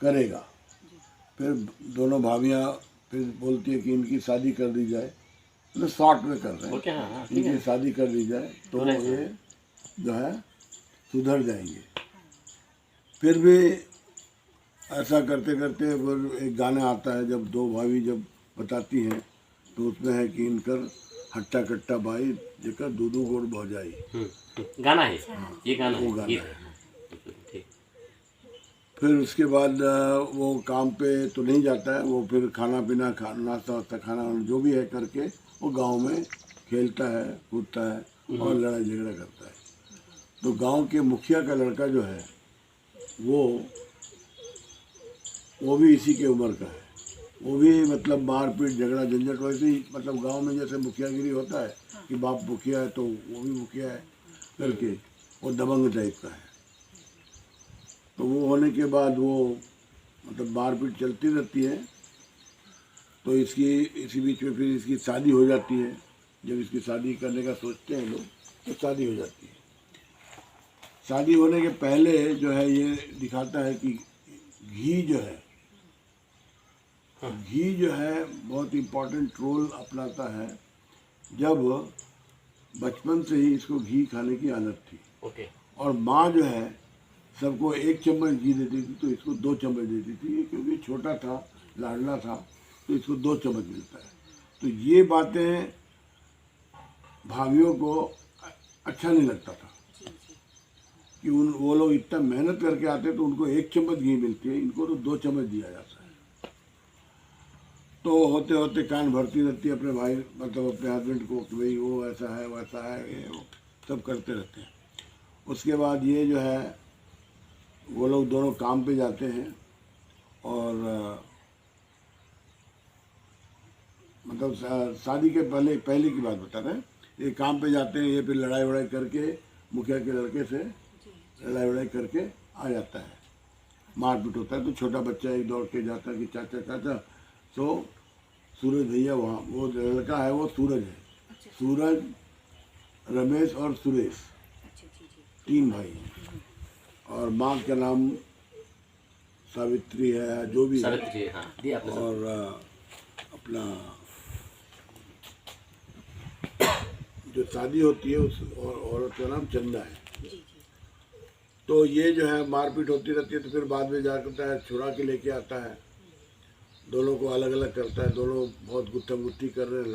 करेगा। फिर दोनों भाभियाँ फिर बोलती है कि इनकी शादी कर दी जाए, मतलब शॉर्ट में कर रहे हैं, हाँ, इनकी शादी कर दी जाए तो ये जो है सुधर जाएंगे। फिर भी ऐसा करते करते फिर एक गाना आता है, जब दो भाभी जब बताती हैं तो उसमें है कि इनकर हट्टा कट्टा बाई जेकर दूधू गोड़ भौजाई। गाना है ये, गाना वो है, गाना गीत है। है। ठीक। फिर उसके बाद वो काम पे तो नहीं जाता है, वो फिर खाना पीना नाश्ता वास्ता खाना जो भी है करके वो गांव में खेलता है कूदता है और लड़ाई झगड़ा करता है। तो गांव के मुखिया का लड़का जो है वो भी इसी के उम्र का है। वो भी मतलब मारपीट झगड़ा झंझट वैसे ही, मतलब गांव में जैसे मुखियागिरी होता है कि बाप मुखिया है तो वो भी मुखिया है करके, वो दबंग टाइप का है। तो वो होने के बाद वो मतलब मारपीट चलती रहती है। तो इसी बीच में फिर इसकी शादी हो जाती है। जब इसकी शादी करने का सोचते हैं लोग तो शादी हो जाती है। शादी होने के पहले जो है ये दिखाता है कि घी जो है बहुत इम्पोर्टेंट रोल अपनाता है। जब बचपन से ही इसको घी खाने की आदत थी और माँ जो है सबको 1 चम्मच घी देती थी तो इसको 2 चम्मच देती थी, क्योंकि छोटा था लाडला था तो इसको 2 चम्मच मिलता है। तो ये बातें भाभीियों को अच्छा नहीं लगता था कि वो लोग इतना मेहनत करके आते तो उनको 1 चम्मच घी मिलती है, इनको तो 2 चम्मच दिया जाता है। तो होते होते कान भरती रहती है अपने भाई मतलब अपने हस्बैंड को कि भाई वो ऐसा है वैसा है, ये वो सब करते रहते हैं। उसके बाद ये जो है वो लोग दोनों काम पे जाते हैं और मतलब शादी के पहले की बात बता रहे हैं। ये काम पे जाते हैं, ये फिर लड़ाई वड़ाई करके मुखिया के लड़के से लड़ाई वड़ाई करके आ जाता है, मारपीट होता है। तो छोटा बच्चा एक दौड़ के जाता है कि चाचा चाचा। तो सूरज भैया वहाँ वो लड़का है, वो सूरज है। सूरज, रमेश और सुरेश 3 भाई हैं और माँ का नाम सावित्री है जो भी है। और अपना जो शादी होती है उस औरत का नाम चंदा है। तो ये जो है मारपीट होती रहती है। तो फिर बाद में जाकर है छुड़ा के लेके आता है, दोनों को अलग अलग करता है। दोनों बहुत गुत्था गुत्थी कर रहे हैं।